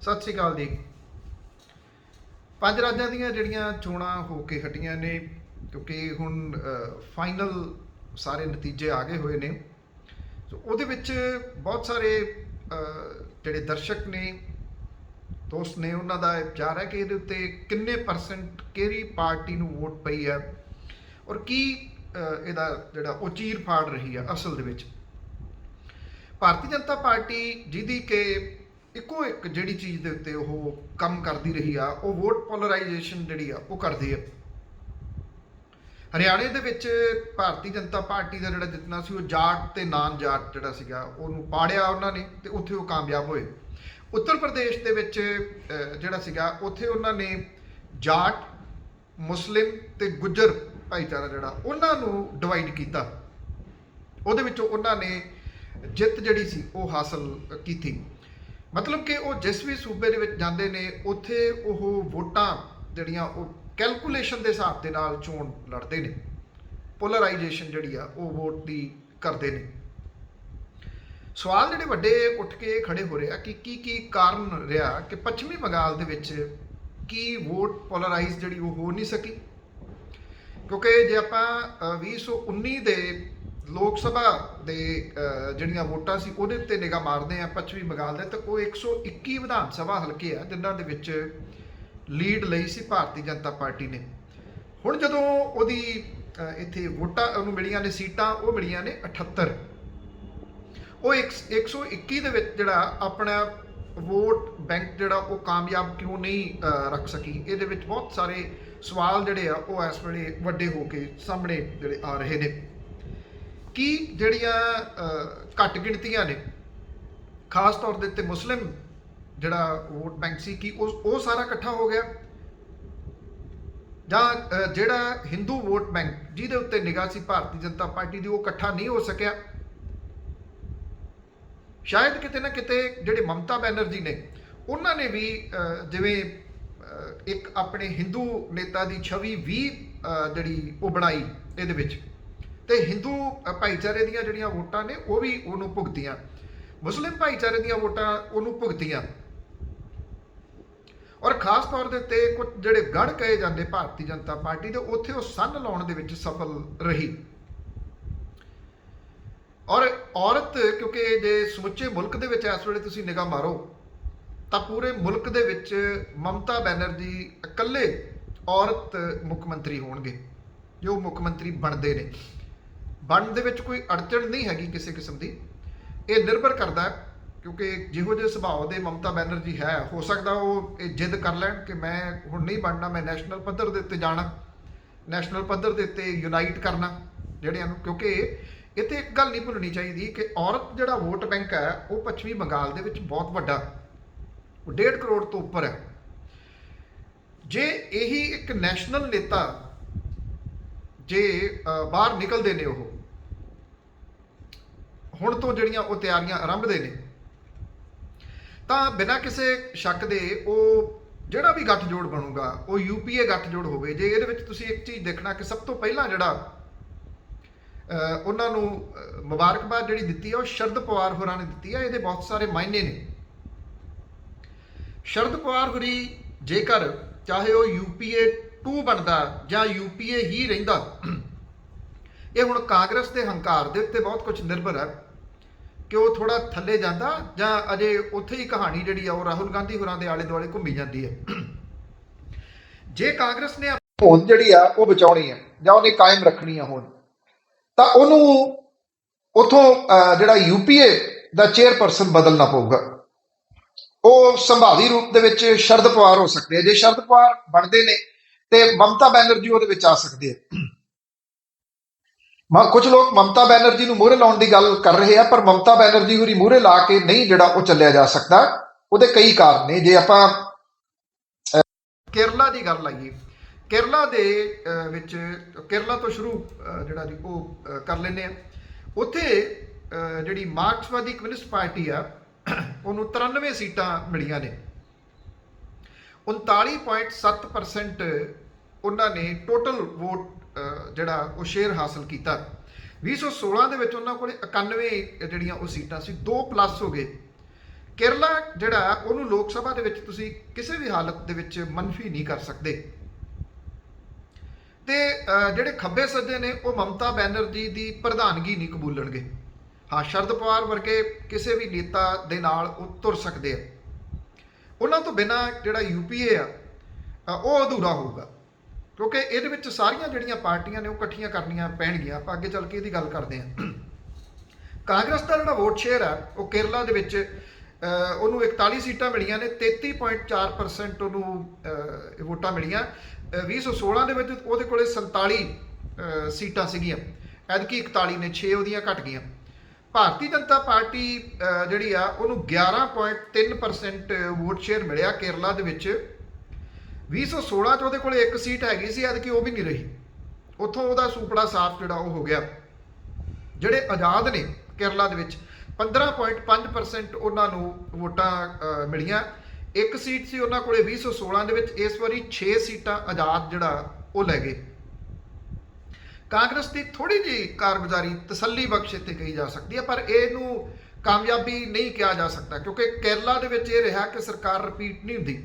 ਸਤਿ ਸ਼੍ਰੀ ਅਕਾਲ ਜੀ। ਪੰਜ ਰਾਜਾਂ ਦੀਆਂ ਜਿਹੜੀਆਂ ਚੋਣਾਂ ਹੋ ਕੇ ਹਟੀਆਂ ਨੇ, ਕਿਉਂਕਿ ਹੁਣ ਫਾਈਨਲ ਸਾਰੇ ਨਤੀਜੇ ਆ ਗਏ ਹੋਏ ਨੇ। ਸੋ ਉਹਦੇ ਵਿੱਚ ਬਹੁਤ ਸਾਰੇ ਜਿਹੜੇ ਦਰਸ਼ਕ ਨੇ, ਦੋਸਤ ਨੇ, ਉਹਨਾਂ ਦਾ ਵਿਚਾਰ ਹੈ ਕਿ ਇਹਦੇ ਉੱਤੇ ਕਿੰਨੇ ਪਰਸੈਂਟ ਕਿਹੜੀ ਪਾਰਟੀ ਨੂੰ ਵੋਟ ਪਈ ਹੈ ਔਰ ਕੀ ਇਹਦਾ ਜਿਹੜਾ ਉਹ ਚੀਰ ਫਾੜ ਰਹੀ ਆ ਅਸਲ ਦੇ ਵਿੱਚ। ਭਾਰਤੀ ਜਨਤਾ ਪਾਰਟੀ ਜਿਹਦੀ ਕਿ ਇੱਕੋ ਇੱਕ ਜਿਹੜੀ ਚੀਜ਼ ਦੇ ਉੱਤੇ ਉਹ ਕੰਮ ਕਰਦੀ ਰਹੀ ਆ, ਉਹ ਵੋਟ ਪੋਲਰਾਈਜੇਸ਼ਨ ਜਿਹੜੀ ਆ ਉਹ ਕਰਦੀ ਆ। ਹਰਿਆਣੇ ਦੇ ਵਿੱਚ ਭਾਰਤੀ ਜਨਤਾ ਪਾਰਟੀ ਦਾ ਜਿਹੜਾ ਜਿੱਤਣਾ ਸੀ, ਉਹ ਜਾਟ ਤੇ ਨਾਨ ਜਾਟ ਜਿਹੜਾ ਸੀਗਾ ਉਹਨੂੰ ਪਾੜਿਆ ਉਹਨਾਂ ਨੇ, ਤੇ ਉੱਥੇ ਉਹ ਕਾਮਯਾਬ ਹੋਏ। ਉੱਤਰ ਪ੍ਰਦੇਸ਼ ਦੇ ਵਿੱਚ ਜਿਹੜਾ ਸੀਗਾ, ਉੱਥੇ ਉਹਨਾਂ ਨੇ ਜਾਟ, ਮੁਸਲਿਮ ਤੇ ਗੁੱਜਰ ਭਾਈਚਾਰਾ ਜਿਹੜਾ ਉਹਨਾਂ ਨੂੰ ਡਿਵਾਈਡ ਕੀਤਾ। ਉਹਦੇ ਵਿੱਚੋਂ ਉਹਨਾਂ ਨੇ ਜਿੱਤ ਜਿਹੜੀ ਸੀ ਉਹ ਹਾਸਲ ਕੀਤੀ। ਮਤਲਬ ਕਿ ਉਹ ਜਿਸ ਵੀ ਸੂਬੇ ਦੇ ਵਿੱਚ ਜਾਂਦੇ ਨੇ, ਉੱਥੇ ਉਹ ਵੋਟਾਂ ਜਿਹੜੀਆਂ ਉਹ ਕੈਲਕੂਲੇਸ਼ਨ ਦੇ ਹਿਸਾਬ ਦੇ ਨਾਲ ਚੋਣ ਲੜਦੇ ਨੇ। ਪੋਲਰਾਈਜੇਸ਼ਨ ਜਿਹੜੀ ਆ ਉਹ ਵੋਟ ਦੀ ਕਰਦੇ ਨੇ। ਸਵਾਲ ਜਿਹੜੇ ਵੱਡੇ ਉੱਠ ਕੇ ਖੜੇ ਹੋ ਰਹੇ ਆ ਕਿ ਕੀ ਕਾਰਨ ਰਿਹਾ ਕਿ ਪੱਛਮੀ ਬੰਗਾਲ ਦੇ ਵਿੱਚ ਕੀ ਵੋਟ ਪੋਲਰਾਈਜ਼ ਜਿਹੜੀ ਉਹ ਹੋ ਨਹੀਂ ਸਕੀ। ਕਿਉਂਕਿ ਜੇ ਆਪਾਂ 2019 ਦੇ ਲੋਕ ਸਭਾ ਦੇ ਜਿਹੜੀਆਂ ਵੋਟਾਂ ਸੀ ਉਹਦੇ ਉੱਤੇ ਨਿਗਾਹ ਮਾਰਦੇ ਆ ਪੱਛਮੀ ਬੰਗਾਲ ਦੇ, ਤਾਂ ਉਹ 121 ਵਿਧਾਨ ਸਭਾ ਹਲਕੇ ਆ ਜਿਨ੍ਹਾਂ ਦੇ ਵਿੱਚ ਲੀਡ ਲਈ ਸੀ ਭਾਰਤੀ ਜਨਤਾ ਪਾਰਟੀ ਨੇ। ਹੁਣ ਜਦੋਂ ਉਹਦੀ ਇੱਥੇ ਵੋਟਾਂ ਉਹਨੂੰ ਮਿਲੀਆਂ ਨੇ, ਸੀਟਾਂ ਉਹ ਮਿਲੀਆਂ ਨੇ 78। ਉਹ 121 ਦੇ ਵਿੱਚ ਜਿਹੜਾ ਆਪਣਾ ਵੋਟ ਬੈਂਕ ਜਿਹੜਾ ਉਹ ਕਾਮਯਾਬ ਕਿਉਂ ਨਹੀਂ ਰੱਖ ਸਕੀ। ਇਹਦੇ ਵਿੱਚ ਬਹੁਤ ਸਾਰੇ ਸਵਾਲ ਜਿਹੜੇ ਆ ਉਹ ਇਸ ਵੇਲੇ ਵੱਡੇ ਹੋ ਕੇ ਸਾਹਮਣੇ ਜਿਹੜੇ ਆ ਰਹੇ ਨੇ। ਕੀ ਜਿਹੜੀਆਂ ਘੱਟ ਗਿਣਤੀਆਂ ਨੇ, ਖਾਸ ਤੌਰ ਦੇ ਉੱਤੇ ਮੁਸਲਿਮ ਜਿਹੜਾ ਵੋਟ ਬੈਂਕ ਸੀ, ਕੀ ਉਹ ਸਾਰਾ ਇਕੱਠਾ ਹੋ ਗਿਆ, ਜਾਂ ਜਿਹੜਾ ਹਿੰਦੂ ਵੋਟ ਬੈਂਕ ਜਿਹਦੇ ਉੱਤੇ ਨਿਗਾਹ ਸੀ ਭਾਰਤੀ ਜਨਤਾ ਪਾਰਟੀ ਦੀ, ਉਹ ਇਕੱਠਾ ਨਹੀਂ ਹੋ ਸਕਿਆ। ਸ਼ਾਇਦ ਕਿਤੇ ਨਾ ਕਿਤੇ ਜਿਹੜੇ ਮਮਤਾ ਬੈਨਰਜੀ ਨੇ, ਉਹਨਾਂ ਨੇ ਵੀ ਜਿਵੇਂ ਇੱਕ ਆਪਣੇ ਹਿੰਦੂ ਨੇਤਾ ਦੀ ਛਵੀ ਵੀ ਜਿਹੜੀ ਉਹ ਬਣਾਈ ਇਹਦੇ ਵਿੱਚ, ਤੇ ਹਿੰਦੂ ਭਾਈਚਾਰੇ ਦੀਆਂ ਜਿਹੜੀਆਂ ਵੋਟਾਂ ਨੇ ਉਹ ਵੀ ਉਹਨੂੰ ਭੁਗਤੀਆਂ, ਮੁਸਲਿਮ ਭਾਈਚਾਰੇ ਦੀਆਂ ਵੋਟਾਂ ਉਹਨੂੰ ਭੁਗਤੀਆਂ। ਔਰ ਖਾਸ ਤੌਰ ਦੇ ਉੱਤੇ ਕੁਝ ਜਿਹੜੇ ਗੜ ਕਹੇ ਜਾਂਦੇ ਭਾਰਤੀ ਜਨਤਾ ਪਾਰਟੀ ਦੇ, ਉੱਥੇ ਉਹ ਸੰਨ ਲਾਉਣ ਦੇ ਵਿੱਚ ਸਫਲ ਰਹੀ। ਔਰ ਔਰਤ, ਕਿਉਂਕਿ ਜੇ ਸਮੁੱਚੇ ਮੁਲਕ ਦੇ ਵਿੱਚ ਇਸ ਵੇਲੇ ਤੁਸੀਂ ਨਿਗਾਹ ਮਾਰੋ ਤਾਂ ਪੂਰੇ ਮੁਲਕ ਦੇ ਵਿੱਚ ਮਮਤਾ ਬੈਨਰਜੀ ਇਕੱਲੇ ਔਰਤ ਮੁੱਖ ਮੰਤਰੀ ਹੋਣਗੇ ਜੋ ਮੁੱਖ ਮੰਤਰੀ ਬਣਦੇ ਨੇ। ਬਣਨ ਦੇ ਵਿੱਚ ਕੋਈ ਅੜਚਣ ਨਹੀਂ ਹੈਗੀ ਕਿਸੇ ਕਿਸਮ ਦੀ। ਇਹ ਨਿਰਭਰ ਕਰਦਾ ਹੈ, ਕਿਉਂਕਿ ਜਿਹੋ ਜਿਹੇ ਸੁਭਾਅ ਦੇ ਮਮਤਾ ਬੈਨਰਜੀ ਹੈ, ਹੋ ਸਕਦਾ ਉਹ ਇਹ ਜਿੱਦ ਕਰ ਲੈਣ ਕਿ ਮੈਂ ਹੁਣ ਨਹੀਂ ਬਣਨਾ, ਮੈਂ ਨੈਸ਼ਨਲ ਪੱਧਰ ਦੇ ਉੱਤੇ ਜਾਣਾ, ਨੈਸ਼ਨਲ ਪੱਧਰ ਦੇ ਉੱਤੇ ਯੂਨਾਈਟ ਕਰਨਾ ਜਿਹੜਿਆਂ ਨੂੰ। ਕਿਉਂਕਿ ਇੱਥੇ ਇੱਕ ਗੱਲ ਨਹੀਂ ਭੁੱਲਣੀ ਚਾਹੀਦੀ ਕਿ ਔਰਤ ਜਿਹੜਾ ਵੋਟ ਬੈਂਕ ਹੈ ਉਹ ਪੱਛਮੀ ਬੰਗਾਲ ਦੇ ਵਿੱਚ ਬਹੁਤ ਵੱਡਾ, ਉਹ 1.5 ਕਰੋੜ ਤੋਂ ਉੱਪਰ ਹੈ। ਜੇ ਇਹੀ ਇੱਕ ਨੈਸ਼ਨਲ ਨੇਤਾ ਜੇ ਬਾਹਰ ਨਿਕਲਦੇ ਨੇ, ਉਹ ਹੁਣ ਤੋਂ ਜਿਹੜੀਆਂ ਉਹ ਤਿਆਰੀਆਂ ਆਰੰਭਦੇ ਨੇ, ਤਾਂ ਬਿਨਾਂ ਕਿਸੇ ਸ਼ੱਕ ਦੇ ਉਹ ਜਿਹੜਾ ਵੀ ਗੱਠਜੋੜ ਬਣੂਗਾ ਉਹ UPA ਗੱਠਜੋੜ ਹੋਵੇ। ਜੇ ਇਹਦੇ ਵਿੱਚ ਤੁਸੀਂ ਇੱਕ ਚੀਜ਼ ਦੇਖਣਾ ਕਿ ਸਭ ਤੋਂ ਪਹਿਲਾਂ ਜਿਹੜਾ ਉਹਨਾਂ ਨੂੰ ਮੁਬਾਰਕਬਾਦ ਜਿਹੜੀ ਦਿੱਤੀ ਹੈ ਉਹ ਸ਼ਰਦ ਪਵਾਰ ਹੋਰਾਂ ਨੇ ਦਿੱਤੀ ਹੈ। ਇਹਦੇ ਬਹੁਤ ਸਾਰੇ ਮਾਇਨੇ ਨੇ। ਸ਼ਰਦ ਪਵਾਰ ਹੋਰੀ ਜੇਕਰ ਚਾਹੇ ਉਹ UPA 2 ਬਣਦਾ ਜਾਂ UPA ਹੀ ਰਹਿੰਦਾ, ਇਹ ਹੁਣ ਕਾਂਗਰਸ ਦੇ ਹੰਕਾਰ ਦੇ ਉੱਤੇ ਬਹੁਤ ਕੁਝ ਨਿਰਭਰ ਹੈ ਕਿ ਉਹ ਥੋੜਾ ਥੱਲੇ ਜਾਂਦਾ ਜਾਂ ਅਜੇ ਉੱਥੇ ਹੀ ਕਹਾਣੀ ਜਿਹੜੀ ਆ ਉਹ ਰਾਹੁਲ ਗਾਂਧੀ ਹੋਰਾਂ ਦੇ ਆਲੇ ਦੁਆਲੇ ਘੁੰਮੀ ਜਾਂਦੀ ਹੈ। ਜੇ ਕਾਂਗਰਸ ਨੇ ਹੋਂਦ ਜਿਹੜੀ ਆ ਉਹ ਬਚਾਉਣੀ ਹੈ ਜਾਂ ਉਹਨੇ ਕਾਇਮ ਰੱਖਣੀ ਆ ਹੋਂਦ, ਤਾਂ ਉਹਨੂੰ ਉਥੋਂ ਜਿਹੜਾ UPA ਦਾ ਚੇਅਰਪਰਸਨ ਬਦਲਣਾ ਪਊਗਾ। ਉਹ ਸੰਭਾਵੀ ਰੂਪ ਦੇ ਵਿੱਚ ਸ਼ਰਦ ਪਵਾਰ ਹੋ ਸਕਦੇ ਆ। ਜੇ ਸ਼ਰਦ ਪਵਾਰ ਬਣਦੇ ਨੇ ਤੇ ਮਮਤਾ ਬੈਨਰਜੀ ਉਹਦੇ ਵਿੱਚ ਆ ਸਕਦੇ ਆ। ਕੁਝ ਲੋਕ ਮਮਤਾ ਬੈਨਰਜੀ ਨੂੰ ਮੂਹਰੇ ਲਾਉਣ ਦੀ ਗੱਲ ਕਰ ਰਹੇ ਆ, ਪਰ ਮਮਤਾ ਬੈਨਰਜੀ ਹੋਰੀ ਮੂਹਰੇ ਲਾ ਕੇ ਨਹੀਂ ਜਿਹੜਾ ਉਹ ਚੱਲਿਆ ਜਾ ਸਕਦਾ। ਉਹਦੇ ਕਈ ਕਾਰਨ ਨੇ। ਜੇ ਆਪਾਂ ਕੇਰਲਾ ਦੀ ਗੱਲ ਲਾਈਏ, ਕੇਰਲਾ ਦੇ ਵਿੱਚ, ਕੇਰਲਾ ਤੋਂ ਸ਼ੁਰੂ ਜਿਹੜਾ ਜੀ ਉਹ ਕਰ ਲੈਂਦੇ ਆ। ਉੱਥੇ ਜਿਹੜੀ ਮਾਰਕਸਵਾਦੀ ਕਮਿਊਨਿਸਟ ਪਾਰਟੀ ਆ ਉਹਨੂੰ 93 ਸੀਟਾਂ ਮਿਲੀਆਂ ਨੇ। 39.7% ਉਹਨਾਂ ਨੇ ਟੋਟਲ ਵੋਟ ਜਿਹੜਾ ਉਹ ਸ਼ੇਅਰ ਹਾਸਲ ਕੀਤਾ। 2016 ਦੇ ਵਿੱਚ ਉਹਨਾਂ ਕੋਲ 91 ਜਿਹੜੀਆਂ ਉਹ ਸੀਟਾਂ ਸੀ, 2+ ਹੋ ਗਏ। ਕੇਰਲਾ ਜਿਹੜਾ ਉਹਨੂੰ ਲੋਕ ਸਭਾ ਦੇ ਵਿੱਚ ਤੁਸੀਂ ਕਿਸੇ ਵੀ ਹਾਲਤ ਦੇ ਵਿੱਚ ਮੰਨਫੀ ਨਹੀਂ ਕਰ ਸਕਦੇ। ਤੇ ਜਿਹੜੇ ਖੱਬੇ ਸੱਜੇ ਨੇ ਉਹ ਮਮਤਾ ਬੈਨਰਜੀ ਦੀ ਪ੍ਰਧਾਨਗੀ ਨਹੀਂ ਕਬੂਲਣਗੇ। ਹਾਂ, ਸ਼ਰਦ ਪਵਾਰ ਵਰਗੇ ਕਿਸੇ ਵੀ ਨੇਤਾ ਦੇ ਨਾਲ ਉਹ ਤੁਰ ਸਕਦੇ ਆ। ਉਹਨਾਂ ਤੋਂ ਬਿਨਾਂ ਜਿਹੜਾ UPA ਆ ਉਹ ਅਧੂਰਾ ਹੋਊਗਾ, ਕਿਉਂਕਿ ਇਹਦੇ ਵਿੱਚ ਸਾਰੀਆਂ ਜਿਹੜੀਆਂ ਪਾਰਟੀਆਂ ਨੇ ਉਹ ਇਕੱਠੀਆਂ ਕਰਨੀਆਂ ਪੈਣਗੀਆਂ। ਆਪਾਂ ਅੱਗੇ ਚੱਲ ਕੇ ਇਹਦੀ ਗੱਲ ਕਰਦੇ ਹਾਂ। ਕਾਂਗਰਸ ਦਾ ਜਿਹੜਾ ਵੋਟ ਸ਼ੇਅਰ ਆ ਉਹ ਕੇਰਲਾ ਦੇ ਵਿੱਚ ਉਹਨੂੰ 41 ਸੀਟਾਂ ਮਿਲੀਆਂ ਨੇ, 33.4% ਉਹਨੂੰ ਵੋਟਾਂ ਮਿਲੀਆਂ। 2016 ਦੇ ਵਿੱਚ ਉਹਦੇ ਕੋਲੇ 47 ਸੀਟਾਂ ਸੀਗੀਆਂ, ਐਤਕੀ 41 ਨੇ, 6 ਉਹਦੀਆਂ ਘਟ ਗਈਆਂ। ਭਾਰਤੀ ਜਨਤਾ ਪਾਰਟੀ ਜਿਹੜੀ ਆ ਉਹਨੂੰ 11.3% ਵੋਟ ਸ਼ੇਅਰ ਮਿਲਿਆ ਕੇਰਲਾ ਦੇ ਵਿੱਚ। 2016 ਚ ਉਹਦੇ ਕੋਲੇ ਇੱਕ ਸੀਟ ਹੈਗੀ ਸੀ, ਐਤਕੀ ਉਹ ਵੀ ਨਹੀਂ ਰਹੀ। ਉੱਥੋਂ ਉਹਦਾ ਸੂਪੜਾ ਸਾਫ਼ ਜਿਹੜਾ ਉਹ ਹੋ ਗਿਆ। ਜਿਹੜੇ ਆਜ਼ਾਦ ਨੇ ਕੇਰਲਾ ਦੇ ਵਿੱਚ 15.5% ਉਹਨਾਂ ਨੂੰ ਵੋਟਾਂ ਮਿਲੀਆਂ। ਇੱਕ ਸੀਟ ਸੀ ਉਹਨਾਂ ਕੋਲੇ 2016 ਦੇ ਵਿੱਚ, ਇਸ ਵਾਰੀ 6 ਸੀਟਾਂ ਆਜ਼ਾਦ ਜਿਹੜਾ ਉਹ ਲੈ ਗਏ। ਕਾਂਗਰਸ ਦੀ ਥੋੜੀ ਜਿਹੀ ਕਾਰਗੁਜ਼ਾਰੀ ਤਸੱਲੀ ਬਖਸ਼ ਇੱਥੇ ਕਹੀ ਜਾ ਸਕਦੀ ਹੈ, ਪਰ ਇਹਨੂੰ ਕਾਮਯਾਬੀ ਨਹੀਂ ਕਿਹਾ ਜਾ ਸਕਦਾ, ਕਿਉਂਕਿ ਕੇਰਲਾ ਦੇ ਵਿੱਚ ਇਹ ਰਿਹਾ ਕਿ ਸਰਕਾਰ ਰਿਪੀਟ ਨਹੀਂ ਹੁੰਦੀ।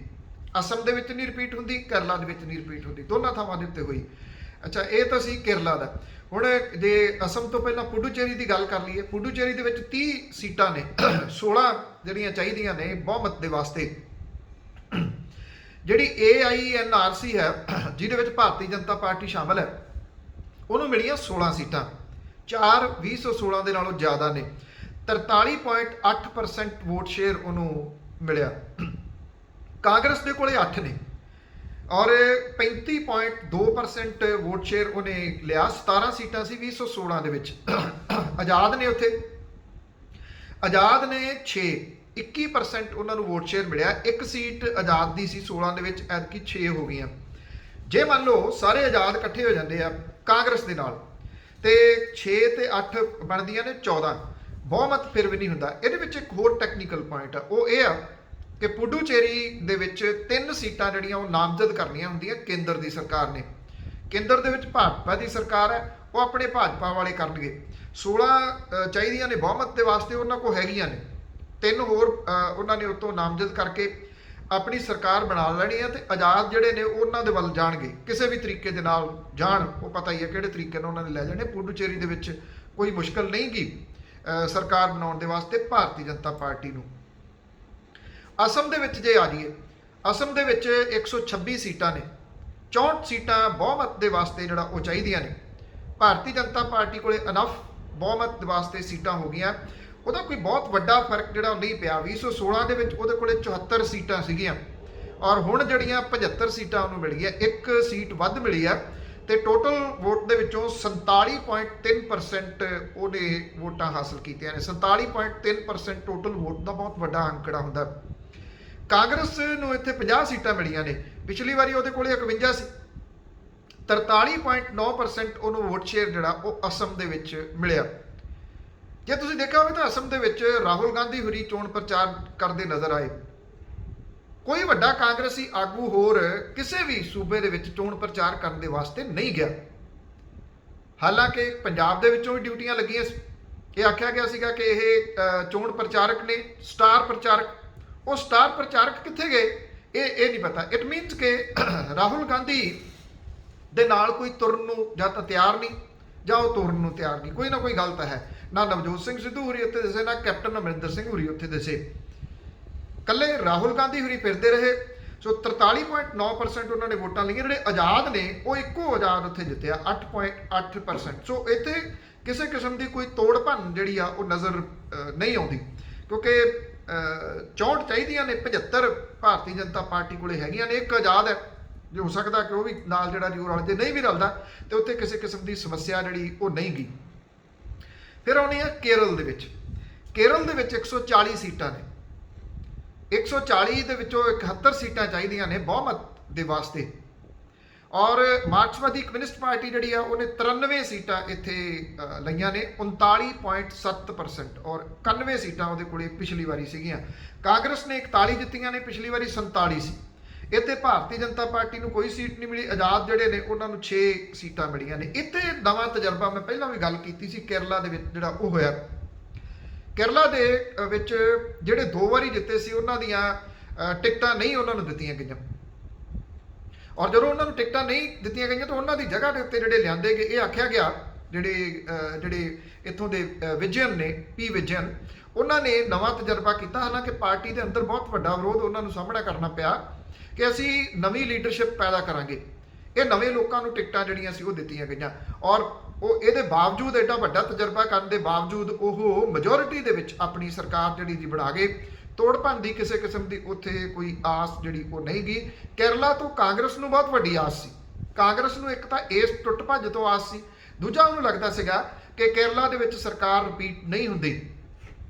ਅਸਮ ਦੇ ਵਿੱਚ ਨਹੀਂ ਰਿਪੀਟ ਹੁੰਦੀ, ਕੇਰਲਾ ਦੇ ਵਿੱਚ ਨਹੀਂ ਰਿਪੀਟ ਹੁੰਦੀ, ਦੋਨਾਂ ਥਾਵਾਂ ਦੇ ਉੱਤੇ ਹੋਈ। ਅੱਛਾ, ਇਹ ਤਾਂ ਸੀ ਕੇਰਲਾ ਦਾ। ਹੁਣ ਜੇ ਅਸਮ ਤੋਂ ਪਹਿਲਾਂ ਪੁਡੂਚੇਰੀ ਦੀ ਗੱਲ ਕਰ ਲਈਏ, ਪੁਡੂਚੇਰੀ ਦੇ ਵਿੱਚ 30 ਸੀਟਾਂ ਨੇ, 16 ਜਿਹੜੀਆਂ ਚਾਹੀਦੀਆਂ ਨੇ ਬਹੁਮਤ ਦੇ ਵਾਸਤੇ। ਜਿਹੜੀ AINRC ਹੈ, ਜਿਹਦੇ ਵਿੱਚ ਭਾਰਤੀ ਜਨਤਾ ਪਾਰਟੀ ਸ਼ਾਮਲ ਹੈ, ਉਹਨੂੰ ਮਿਲੀਆਂ 16 ਸੀਟਾਂ। 4 2016 ਦੇ ਨਾਲੋਂ ਜ਼ਿਆਦਾ ਨੇ। 43.8% ਵੋਟ ਸ਼ੇਅਰ ਉਹਨੂੰ ਮਿਲਿਆ। ਕਾਂਗਰਸ ਦੇ ਕੋਲੇ 8 ਨੇ ਔਰ 35.2% ਵੋਟ ਸ਼ੇਅਰ ਉਹਨੇ ਲਿਆ। 17 ਸੀਟਾਂ ਸੀ 2016 ਦੇ ਵਿੱਚ। ਆਜ਼ਾਦ ਨੇ ਉੱਥੇ, ਆਜ਼ਾਦ ਨੇ 6, 21% ਉਹਨਾਂ ਨੂੰ ਵੋਟ ਸ਼ੇਅਰ ਮਿਲਿਆ। ਇੱਕ ਸੀਟ ਆਜ਼ਾਦ ਦੀ ਸੀ 16 ਦੇ ਵਿੱਚ, ਐਤਕੀ 6 ਹੋ ਗਈਆਂ। ਜੇ ਮੰਨ ਲਓ ਸਾਰੇ ਆਜ਼ਾਦ ਇਕੱਠੇ ਹੋ ਜਾਂਦੇ ਆ ਕਾਂਗਰਸ ਦੇ ਨਾਲ ਤੇ 6 ਤੇ 8 ਬਣਦੀਆਂ ਨੇ 14, ਬਹੁਮਤ ਫਿਰ ਵੀ ਨਹੀਂ ਹੁੰਦਾ। ਇਹਦੇ ਵਿੱਚ ਇੱਕ ਹੋਰ ਟੈਕਨੀਕਲ ਪੁਆਇੰਟ ਆ, ਉਹ ਇਹ ਆ ਕਿ ਪੁਡੂਚੇਰੀ ਦੇ ਵਿੱਚ 3 ਸੀਟਾਂ ਜਿਹੜੀਆਂ ਉਹ ਨਾਮਜ਼ਦ ਕਰਨੀਆਂ ਹੁੰਦੀਆਂ ਕੇਂਦਰ ਦੀ ਸਰਕਾਰ ਨੇ। ਕੇਂਦਰ ਦੇ ਵਿੱਚ ਭਾਜਪਾ ਦੀ ਸਰਕਾਰ ਹੈ, ਉਹ ਆਪਣੇ ਭਾਜਪਾ ਵਾਲੇ ਕਰਨਗੇ। 16 ਚਾਹੀਦੀਆਂ ਨੇ ਬਹੁਮਤ ਦੇ ਵਾਸਤੇ, ਉਹਨਾਂ ਕੋਲ ਹੈਗੀਆਂ ਨੇ। 3 ਹੋਰ ਉਹਨਾਂ ਨੇ ਉਤੋਂ ਨਾਮਜ਼ਦ ਕਰਕੇ ਆਪਣੀ ਸਰਕਾਰ ਬਣਾ ਲੈਣੀ ਹੈ। ਤੇ ਆਜ਼ਾਦ ਜਿਹੜੇ ਨੇ ਉਹਨਾਂ ਦੇ ਵੱਲ ਜਾਣਗੇ, ਕਿਸੇ ਵੀ ਤਰੀਕੇ ਦੇ ਨਾਲ ਜਾਣ, ਉਹ ਪਤਾ ਹੀ ਹੈ ਕਿਹੜੇ ਤਰੀਕੇ ਨਾਲ ਉਹਨਾਂ ਨੇ ਲੈ ਜਾਣੇ। ਪੁਡੂਚੇਰੀ ਦੇ ਵਿੱਚ ਕੋਈ ਮੁਸ਼ਕਲ ਨਹੀਂ ਗੀ ਸਰਕਾਰ ਬਣਾਉਣ ਦੇ ਵਾਸਤੇ ਭਾਰਤੀ ਜਨਤਾ ਪਾਰਟੀ ਨੂੰ। ਅਸਮ ਦੇ ਵਿੱਚ ਜੇ ਆ ਜਾਈਏ, ਅਸਮ ਦੇ ਵਿੱਚ 126 ਸੀਟਾਂ ਨੇ, 64 ਸੀਟਾਂ ਬਹੁਮਤ ਦੇ ਵਾਸਤੇ ਜਿਹੜਾ ਉਹ ਚਾਹੀਦੀਆਂ ਨੇ। ਭਾਰਤੀ ਜਨਤਾ ਪਾਰਟੀ ਕੋਲੇ ਅਨਫ ਬਹੁਮਤ ਦੇ ਵਾਸਤੇ ਸੀਟਾਂ ਹੋ ਗਈਆਂ। ਉਹਦਾ ਕੋਈ ਬਹੁਤ ਵੱਡਾ ਫਰਕ ਜਿਹੜਾ ਨਹੀਂ ਪਿਆ। 2016 ਦੇ ਵਿੱਚ ਉਹਦੇ ਕੋਲੇ 74 ਸੀਟਾਂ ਸੀਗੀਆਂ ਔਰ ਹੁਣ ਜਿਹੜੀਆਂ 75 ਸੀਟਾਂ ਉਹਨੂੰ ਮਿਲ ਗਈਆਂ, ਇੱਕ ਸੀਟ ਵੱਧ ਮਿਲੀ ਆ। ਤੇ ਟੋਟਲ ਵੋਟ ਦੇ ਵਿੱਚੋਂ 47.3% ਉਹਨੇ ਵੋਟਾਂ ਹਾਸਲ ਕੀਤੀਆਂ ਨੇ। 47.3% ਟੋਟਲ ਵੋਟ ਦਾ ਬਹੁਤ ਵੱਡਾ ਅੰਕੜਾ ਹੁੰਦਾ। ਕਾਂਗਰਸ ਨੂੰ ਇੱਥੇ 50 ਸੀਟਾਂ ਮਿਲੀਆਂ ਨੇ, ਪਿਛਲੀ ਵਾਰੀ ਉਹਦੇ ਕੋਲੇ 51 ਸੀ। 43.9% ਉਹਨੂੰ ਵੋਟ ਸ਼ੇਅਰ ਜਿਹੜਾ ਉਹ ਅਸਮ ਦੇ ਵਿੱਚ ਮਿਲਿਆ। ਜੇ ਤੁਸੀਂ ਦੇਖਿਆ ਹੋਵੇ ਤਾਂ ਅਸਮ ਦੇ ਵਿੱਚ ਰਾਹੁਲ ਗਾਂਧੀ ਹੋਰੀ ਚੋਣ ਪ੍ਰਚਾਰ ਕਰਦੇ ਨਜ਼ਰ ਆਏ। ਕੋਈ ਵੱਡਾ ਕਾਂਗਰਸੀ ਆਗੂ ਹੋਰ ਕਿਸੇ ਵੀ ਸੂਬੇ ਦੇ ਵਿੱਚ ਚੋਣ ਪ੍ਰਚਾਰ ਕਰਨ ਦੇ ਵਾਸਤੇ ਨਹੀਂ ਗਿਆ। ਹਾਲਾਂਕਿ ਪੰਜਾਬ ਦੇ ਵਿੱਚੋਂ ਵੀ ਡਿਊਟੀਆਂ ਲੱਗੀਆਂ ਸੀ। ਇਹ ਆਖਿਆ ਗਿਆ ਸੀਗਾ ਕਿ ਇਹ ਚੋਣ ਪ੍ਰਚਾਰਕ ਨੇ, ਸਟਾਰ ਪ੍ਰਚਾਰਕ। ਉਹ ਸਟਾਰ ਪ੍ਰਚਾਰਕ ਕਿੱਥੇ ਗਏ ਇਹ ਨਹੀਂ ਪਤਾ। ਇਟ ਮੀਨਸ ਕਿ ਰਾਹੁਲ ਗਾਂਧੀ ਦੇ ਨਾਲ ਕੋਈ ਤੁਰਨ ਨੂੰ ਜਾਂ ਤਾਂ ਤਿਆਰ ਨਹੀਂ ਜਾਂ ਉਹ ਤੁਰਨ ਨੂੰ ਤਿਆਰ ਨਹੀਂ। ਕੋਈ ਨਾ ਕੋਈ ਗੱਲ ਤਾਂ ਹੈ। ਨਾ ਨਵਜੋਤ ਸਿੰਘ ਸਿੱਧੂ ਹੋਰੀ ਉੱਥੇ ਦਿਸੇ, ਨਾ ਕੈਪਟਨ ਅਮਰਿੰਦਰ ਸਿੰਘ ਹੋਰੀ ਉੱਥੇ ਦਿਸੇ, ਕੱਲੇ ਰਾਹੁਲ ਗਾਂਧੀ ਹੋਰੀ ਫਿਰਦੇ ਰਹੇ। ਸੋ 43.9% ਉਹਨਾਂ ਨੇ ਵੋਟਾਂ ਲਈਆਂ। ਜਿਹੜੇ ਆਜ਼ਾਦ ਨੇ ਉਹ ਇੱਕੋ ਆਜ਼ਾਦ ਉੱਥੇ ਜਿੱਤਿਆ 8.8%। ਸੋ ਇੱਥੇ ਕਿਸੇ ਕਿਸਮ ਦੀ ਕੋਈ ਤੋੜ ਭੰਨ ਜਿਹੜੀ ਆ ਉਹ ਨਜ਼ਰ ਨਹੀਂ ਆਉਂਦੀ, ਕਿਉਂਕਿ 64 ਚਾਹੀਦੀਆਂ ਨੇ, 75 ਭਾਰਤੀ ਜਨਤਾ ਪਾਰਟੀ ਕੋਲੇ ਹੈਗੀਆਂ ਨੇ। ਇੱਕ ਆਜ਼ਾਦ ਹੈ, ਜੇ ਹੋ ਸਕਦਾ ਕਿ ਉਹ ਵੀ ਨਾਲ ਜਿਹੜਾ ਜੀ ਉਹ ਰਲ ਜੇ, ਨਹੀਂ ਵੀ ਰਲਦਾ ਤੇ ਉੱਥੇ ਕਿਸੇ ਕਿਸਮ ਦੀ ਸਮੱਸਿਆ ਜਿਹੜੀ ਉਹ ਨਹੀਂ ਗਈ। ਫਿਰ ਆਉਣੀ ਹੈ ਕੇਰਲ ਦੇ ਵਿੱਚ। ਕੇਰਲ ਦੇ ਵਿੱਚ 140 ਸੀਟਾਂ ਨੇ। 140 ਦੇ ਵਿੱਚੋਂ 71 ਸੀਟਾਂ ਚਾਹੀਦੀਆਂ ਨੇ ਬਹੁਮਤ ਦੇ ਵਾਸਤੇ। ਔਰ ਮਾਰਕਸਵਾਦੀ ਕਮਿਊਨਿਸਟ ਪਾਰਟੀ ਜਿਹੜੀ ਆ ਉਹਨੇ 93 ਸੀਟਾਂ ਇੱਥੇ ਲਈਆਂ ਨੇ, 39.7%। ਔਰ 91 ਸੀਟਾਂ ਉਹਦੇ ਕੋਲੇ ਪਿਛਲੀ ਵਾਰੀ ਸੀਗੀਆਂ। ਕਾਂਗਰਸ ਨੇ 41 ਜਿੱਤੀਆਂ ਨੇ, ਪਿਛਲੀ ਵਾਰੀ 47 ਸੀ। ਇੱਥੇ ਭਾਰਤੀ ਜਨਤਾ ਪਾਰਟੀ ਨੂੰ ਕੋਈ ਸੀਟ ਨਹੀਂ ਮਿਲੀ। ਆਜ਼ਾਦ ਜਿਹੜੇ ਨੇ ਉਹਨਾਂ ਨੂੰ 6 ਸੀਟਾਂ ਮਿਲੀਆਂ ਨੇ। ਇੱਥੇ ਨਵਾਂ ਤਜਰਬਾ, ਮੈਂ ਪਹਿਲਾਂ ਵੀ ਗੱਲ ਕੀਤੀ ਸੀ, ਕੇਰਲਾ ਦੇ ਵਿੱਚ ਜਿਹੜਾ ਉਹ ਹੋਇਆ ਕੇਰਲਾ ਦੇ ਵਿੱਚ ਜਿਹੜੇ 2 ਵਾਰੀ ਜਿੱਤੇ ਸੀ ਉਹਨਾਂ ਦੀਆਂ ਟਿਕਟਾਂ ਨਹੀਂ ਉਹਨਾਂ ਨੂੰ ਦਿੱਤੀਆਂ ਗਈਆਂ, ਔਰ ਜਦੋਂ ਉਹਨਾਂ ਨੂੰ ਟਿਕਟਾਂ ਨਹੀਂ ਦਿੱਤੀਆਂ ਗਈਆਂ ਤਾਂ ਉਹਨਾਂ ਦੀ ਜਗ੍ਹਾ ਦੇ ਉੱਤੇ ਜਿਹੜੇ ਲਿਆਂਦੇ ਗਏ, ਇਹ ਆਖਿਆ ਗਿਆ ਜਿਹੜੇ ਇੱਥੋਂ ਦੇ ਵਿਜਯਨ ਨੇ, ਪੀ ਵਿਜਯਨ, ਉਹਨਾਂ ਨੇ ਨਵਾਂ ਤਜਰਬਾ ਕੀਤਾ। ਹਾਲਾਂਕਿ ਪਾਰਟੀ ਦੇ ਅੰਦਰ ਬਹੁਤ ਵੱਡਾ ਵਿਰੋਧ ਉਹਨਾਂ ਨੂੰ ਸਾਹਮਣਾ ਕਰਨਾ ਪਿਆ ਕਿ ਅਸੀਂ ਨਵੀਂ ਲੀਡਰਸ਼ਿਪ ਪੈਦਾ ਕਰਾਂਗੇ। ਇਹ ਨਵੇਂ ਲੋਕਾਂ ਨੂੰ ਟਿਕਟਾਂ ਜਿਹੜੀਆਂ ਸੀ ਉਹ ਦਿੱਤੀਆਂ ਗਈਆਂ, ਔਰ ਉਹ ਇਹਦੇ ਬਾਵਜੂਦ, ਐਡਾ ਵੱਡਾ ਤਜਰਬਾ ਕਰਨ ਦੇ ਬਾਵਜੂਦ ਉਹ ਮੈਜੋਰਿਟੀ ਦੇ ਵਿੱਚ ਆਪਣੀ ਸਰਕਾਰ ਜਿਹੜੀ ਜੀ ਬਣਾ ਗਏ। ਤੋੜ ਭੰਨ ਦੀ ਕਿਸੇ ਕਿਸਮ ਦੀ ਉੱਥੇ ਕੋਈ ਆਸ ਜਿਹੜੀ ਉਹ ਨਹੀਂ ਗਈ। ਕੇਰਲਾ ਤੋਂ ਕਾਂਗਰਸ ਨੂੰ ਬਹੁਤ ਵੱਡੀ ਆਸ ਸੀ। ਕਾਂਗਰਸ ਨੂੰ ਇੱਕ ਤਾਂ ਇਸ ਟੁੱਟ ਭੱਜ ਤੋਂ ਆਸ ਸੀ, ਦੂਜਾ ਉਹਨੂੰ ਲੱਗਦਾ ਸੀਗਾ ਕਿ ਕੇਰਲਾ ਦੇ ਵਿੱਚ ਸਰਕਾਰ ਰਿਪੀਟ ਨਹੀਂ ਹੁੰਦੀ।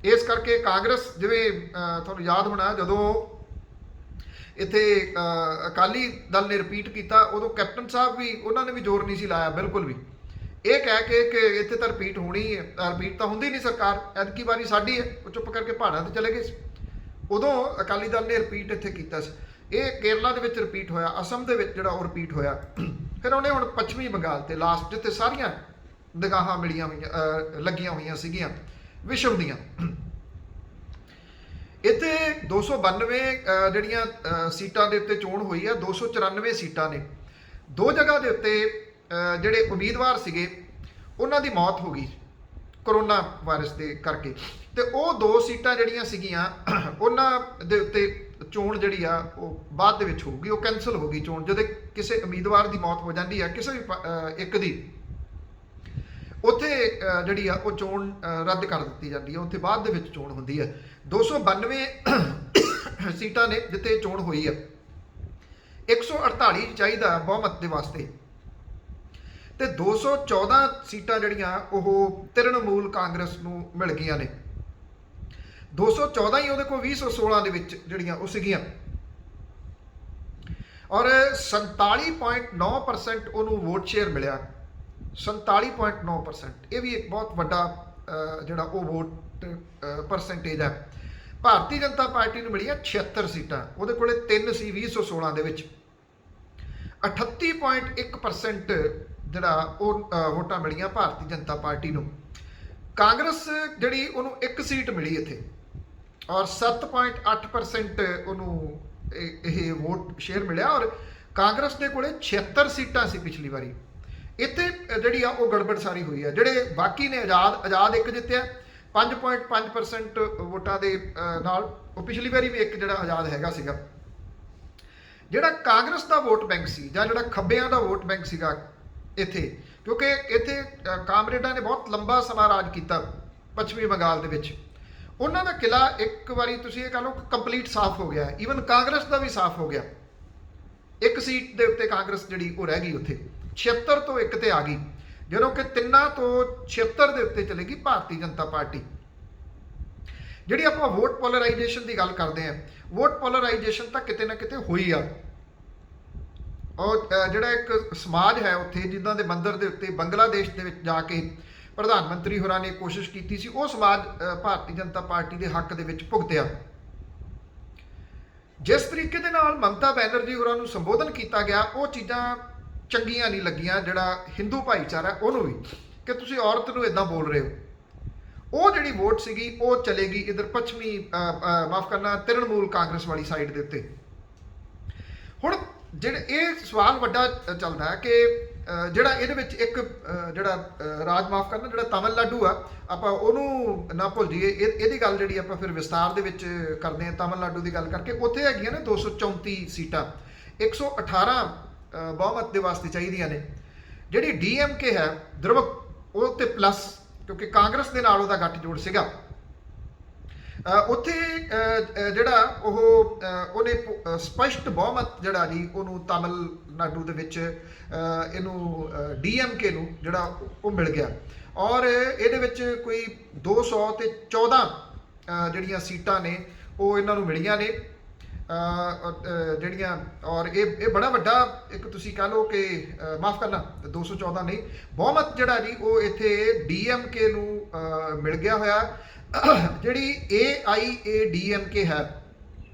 ਇਸ ਕਰਕੇ ਕਾਂਗਰਸ, ਜਿਵੇਂ ਤੁਹਾਨੂੰ ਯਾਦ ਹੋਣਾ ਜਦੋਂ ਇੱਥੇ ਅਕਾਲੀ ਦਲ ਨੇ ਰਿਪੀਟ ਕੀਤਾ, ਉਦੋਂ ਕੈਪਟਨ ਸਾਹਿਬ ਵੀ, ਉਹਨਾਂ ਨੇ ਵੀ ਜ਼ੋਰ ਨਹੀਂ ਸੀ ਲਾਇਆ ਬਿਲਕੁਲ ਵੀ, ਇਹ ਕਹਿ ਕੇ ਕਿ ਇੱਥੇ ਤਾਂ ਰਿਪੀਟ ਹੋਣੀ ਹੈ, ਰਿਪੀਟ ਤਾਂ ਹੁੰਦੀ ਨਹੀਂ ਸਰਕਾਰ, ਐਤਕੀ ਵਾਰੀ ਸਾਡੀ ਹੈ। ਉਹ ਚੁੱਪ ਕਰਕੇ ਪਹਾੜਾਂ 'ਤੇ ਚਲੇ ਗਏ ਸੀ। ਉਦੋਂ ਅਕਾਲੀ ਦਲ ਨੇ ਰਿਪੀਟ ਇੱਥੇ ਕੀਤਾ ਸੀ। ਇਹ ਕੇਰਲਾ ਦੇ ਵਿੱਚ ਰਿਪੀਟ ਹੋਇਆ, ਅਸਮ ਦੇ ਵਿੱਚ ਜਿਹੜਾ ਉਹ ਰਿਪੀਟ ਹੋਇਆ। ਫਿਰ ਉਹਨੇ ਹੁਣ ਪੱਛਮੀ ਬੰਗਾਲ ਤੇ ਲਾਸਟ, ਜਿੱਥੇ ਸਾਰੀਆਂ ਨਿਗਾਹਾਂ ਮਿਲੀਆਂ ਹੋਈਆਂ ਲੱਗੀਆਂ ਹੋਈਆਂ ਸੀਗੀਆਂ ਵਿਸ਼ਵ ਦੀਆਂ, ਇੱਥੇ 292 ਜਿਹੜੀਆਂ ਸੀਟਾਂ ਦੇ ਉੱਤੇ ਚੋਣ ਹੋਈ ਆ। 294 ਸੀਟਾਂ ਨੇ। 2 ਜਗ੍ਹਾ ਦੇ ਉੱਤੇ ਜਿਹੜੇ ਉਮੀਦਵਾਰ ਸੀਗੇ ਉਹਨਾਂ ਦੀ ਮੌਤ ਹੋ ਗਈ ਕਰੋਨਾ ਵਾਇਰਸ ਦੇ ਕਰਕੇ, ਤੇ ਉਹ 2 ਸੀਟਾਂ ਜਿਹੜੀਆਂ ਸੀਗੀਆਂ ਉਹਨਾਂ ਦੇ ਉੱਤੇ ਚੋਣ ਜਿਹੜੀ ਆ ਉਹ ਬਾਅਦ ਦੇ ਵਿੱਚ ਹੋਊਗੀ, ਉਹ ਕੈਂਸਲ ਹੋ ਗਈ ਚੋਣ। ਜਦੋਂ ਕਿਸੇ ਉਮੀਦਵਾਰ ਦੀ ਮੌਤ ਹੋ ਜਾਂਦੀ ਆ ਕਿਸੇ ਵੀ ਇੱਕ ਦੀ, ਉੱਥੇ ਜਿਹੜੀ ਆ ਉਹ ਚੋਣ ਰੱਦ ਕਰ ਦਿੱਤੀ ਜਾਂਦੀ ਹੈ, ਉੱਥੇ ਬਾਅਦ ਦੇ ਵਿੱਚ ਚੋਣ ਹੁੰਦੀ ਹੈ। 292 ਸੀਟਾਂ ਨੇ ਜਿੱਥੇ ਚੋਣ ਹੋਈ ਆ। 148 ਚਾਹੀਦਾ ਬਹੁਮਤ ਦੇ ਵਾਸਤੇ, ਤੇ 214 ਸੀਟਾਂ ਜਿਹੜੀਆਂ ਉਹ ਤ੍ਰਿਣਮੂਲ ਕਾਂਗਰਸ ਨੂੰ ਮਿਲ ਗਈਆਂ ਨੇ। 214 ਹੀ ਉਹਦੇ ਕੋਲ 2016 ਦੇ ਵਿੱਚ ਜਿਹੜੀਆਂ ਉਹ ਸੀਗੀਆਂ, ਔਰ 47.9% ਉਹਨੂੰ ਵੋਟ ਸ਼ੇਅਰ ਮਿਲਿਆ। 47.9%, ਇਹ ਵੀ ਇੱਕ ਬਹੁਤ ਵੱਡਾ ਜਿਹੜਾ ਉਹ ਵੋਟ ਪਰਸੈਂਟੇਜ ਹੈ। ਭਾਰਤੀ ਜਨਤਾ ਪਾਰਟੀ ਨੂੰ ਮਿਲੀਆਂ 76 ਸੀਟਾਂ, ਉਹਦੇ ਕੋਲੇ 3 ਸੀ 2016 ਦੇ ਵਿੱਚ। 38.1% ਜਿਹੜਾ ਉਹ ਵੋਟਾਂ ਮਿਲੀਆਂ ਭਾਰਤੀ ਜਨਤਾ ਪਾਰਟੀ ਨੂੰ। ਕਾਂਗਰਸ ਜਿਹੜੀ ਉਹਨੂੰ 1 ਸੀਟ ਮਿਲੀ ਇੱਥੇ, ਔਰ 7.8% ਉਹਨੂੰ ਇਹ ਵੋਟ ਸ਼ੇਅਰ ਮਿਲਿਆ, ਔਰ ਕਾਂਗਰਸ ਦੇ ਕੋਲੇ 76 ਸੀਟਾਂ ਸੀ ਪਿਛਲੀ ਵਾਰੀ। ਇੱਥੇ ਜਿਹੜੀ ਆ ਉਹ ਗੜਬੜ ਸਾਰੀ ਹੋਈ ਆ। ਜਿਹੜੇ ਬਾਕੀ ਨੇ ਆਜ਼ਾਦ ਇੱਕ ਜਿੱਤਿਆ 5.5% ਵੋਟਾਂ ਦੇ ਨਾਲ, ਉਹ ਪਿਛਲੀ ਵਾਰੀ ਵੀ ਇੱਕ ਜਿਹੜਾ ਆਜ਼ਾਦ ਹੈਗਾ ਸੀਗਾ। ਜਿਹੜਾ ਕਾਂਗਰਸ ਦਾ ਵੋਟ ਬੈਂਕ ਸੀ, ਜਾਂ ਜਿਹੜਾ ਖੱਬਿਆਂ ਦਾ ਵੋਟ ਬੈਂਕ ਸੀਗਾ ਇੱਥੇ, ਕਿਉਂਕਿ ਇੱਥੇ ਕਾਮਰੇਡਾਂ ਨੇ ਬਹੁਤ ਲੰਬਾ ਸਮਾਂ ਰਾਜ ਕੀਤਾ ਪੱਛਮੀ ਬੰਗਾਲ ਦੇ ਵਿੱਚ, ਉਹਨਾਂ ਦਾ ਕਿਲਾ ਇੱਕ ਵਾਰੀ ਤੁਸੀਂ ਇਹ ਕਹ ਲਓ ਕੰਪਲੀਟ ਸਾਫ਼ ਹੋ ਗਿਆ। ਈਵਨ ਕਾਂਗਰਸ ਦਾ ਵੀ ਸਾਫ਼ ਹੋ ਗਿਆ। 1 ਸੀਟ ਦੇ ਉੱਤੇ ਕਾਂਗਰਸ ਜਿਹੜੀ ਉਹ ਰਹਿ ਗਈ, ਉੱਥੇ 76 ਤੋਂ 1 ਤੇ ਆ ਗਈ, ਜਦੋਂ ਕਿ 3 ਤੋਂ 76 ਦੇ ਉੱਤੇ ਚਲੇਗੀ ਭਾਰਤੀ ਜਨਤਾ ਪਾਰਟੀ। ਜਿਹੜੀ ਆਪਾਂ ਵੋਟ ਪੋਲਰਾਈਜੇਸ਼ਨ ਦੀ ਗੱਲ ਕਰਦੇ ਹਾਂ, ਵੋਟ ਪੋਲਰਾਈਜੇਸ਼ਨ ਤਾਂ ਕਿਤੇ ਨਾ ਕਿਤੇ ਹੋਈ ਆ। ਔਰ ਜਿਹੜਾ ਇੱਕ ਸਮਾਜ ਹੈ ਉੱਥੇ, ਜਿੱਦਾਂ ਦੇ ਮੰਦਿਰ ਦੇ ਉੱਤੇ ਬੰਗਲਾਦੇਸ਼ ਦੇ ਵਿੱਚ ਜਾ ਕੇ ਪ੍ਰਧਾਨ ਮੰਤਰੀ ਹੋਰਾਂ ਨੇ ਕੋਸ਼ਿਸ਼ ਕੀਤੀ ਸੀ, ਉਹ ਸਮਾਜ ਭਾਰਤੀ ਜਨਤਾ ਪਾਰਟੀ ਦੇ ਹੱਕ ਦੇ ਵਿੱਚ ਭੁਗਤਿਆ। ਜਿਸ ਤਰੀਕੇ ਦੇ ਨਾਲ ਮਮਤਾ ਬੈਨਰਜੀ ਹੋਰਾਂ ਨੂੰ ਸੰਬੋਧਨ ਕੀਤਾ ਗਿਆ, ਉਹ ਚੀਜ਼ਾਂ ਚੰਗੀਆਂ ਨਹੀਂ ਲੱਗੀਆਂ। ਜਿਹੜਾ ਹਿੰਦੂ ਭਾਈਚਾਰਾ ਉਹਨੂੰ ਵੀ, ਕਿ ਤੁਸੀਂ ਔਰਤ ਨੂੰ ਇਦਾਂ ਬੋਲ ਰਹੇ ਹੋ। ਉਹ ਜਿਹੜੀ ਵੋਟ ਸੀਗੀ ਉਹ ਚਲੇਗੀ ਇਧਰ ਪੱਛਮੀ ਮਾਫ ਕਰਨਾ ਤ੍ਰਿਣਮੂਲ ਕਾਂਗਰਸ ਵਾਲੀ ਸਾਈਡ ਦੇ ਉੱਤੇ। ਹੁਣ ਜਿਹੜਾ ਇਹ ਸਵਾਲ ਵੱਡਾ ਚੱਲਦਾ ਹੈ ਕਿ ਜਿਹੜਾ ਇਹਦੇ ਵਿੱਚ ਇੱਕ ਜਿਹੜਾ ਰਾਜ ਮਾਫ ਕਰਨਾ ਜਿਹੜਾ ਤਾਮਿਲਨਾਡੂ ਆ, ਆਪਾਂ ਉਹਨੂੰ ਨਾ ਭੁੱਲ ਜਾਈਏ। ਇਹਦੀ ਗੱਲ ਜਿਹੜੀ ਆਪਾਂ ਫਿਰ ਵਿਸਤਾਰ ਦੇ ਵਿੱਚ ਕਰਦੇ ਹਾਂ ਤਾਮਿਲਨਾਡੂ ਦੀ ਗੱਲ ਕਰਕੇ। ਉੱਥੇ ਹੈਗੀਆਂ ਨੇ 234 ਸੀਟਾਂ, 118 ਬਹੁਮਤ ਦੇ ਵਾਸਤੇ ਚਾਹੀਦੀਆਂ ਨੇ। ਜਿਹੜੀ DMK ਹੈ ਦ੍ਰਵਕ, ਉਹ ਤੇ ਪਲੱਸ, ਕਿਉਂਕਿ ਕਾਂਗਰਸ ਦੇ ਨਾਲ ਉਹਦਾ ਗੱਠਜੋੜ ਸੀਗਾ, ਉੱਥੇ ਜਿਹੜਾ ਉਹਨੇ ਸਪਸ਼ਟ ਬਹੁਮਤ ਜਿਹੜਾ ਜੀ ਉਹਨੂੰ ਤਾਮਿਲਨਾਡੂ ਦੇ ਵਿੱਚ ਇਹਨੂੰ DMK ਨੂੰ ਜਿਹੜਾ ਉਹ ਮਿਲ ਗਿਆ। ਔਰ ਇਹਦੇ ਵਿੱਚ ਕੋਈ 214 ਜਿਹੜੀਆਂ ਸੀਟਾਂ ਨੇ ਉਹ ਇਹਨਾਂ ਨੂੰ ਮਿਲੀਆਂ ਨੇ ਜਿਹੜੀਆਂ। ਔਰ ਇਹ ਬੜਾ ਵੱਡਾ ਇੱਕ ਤੁਸੀਂ ਕਹਿ ਲਓ ਕਿ ਮਾਫ ਕਰਨਾ 214 ਨਹੀਂ, ਬਹੁਮਤ ਜਿਹੜਾ ਜੀ ਉਹ ਇੱਥੇ DMK ਨੂੰ ਮਿਲ ਗਿਆ ਹੋਇਆ। ਜਿਹੜੀ AIADMK ਹੈ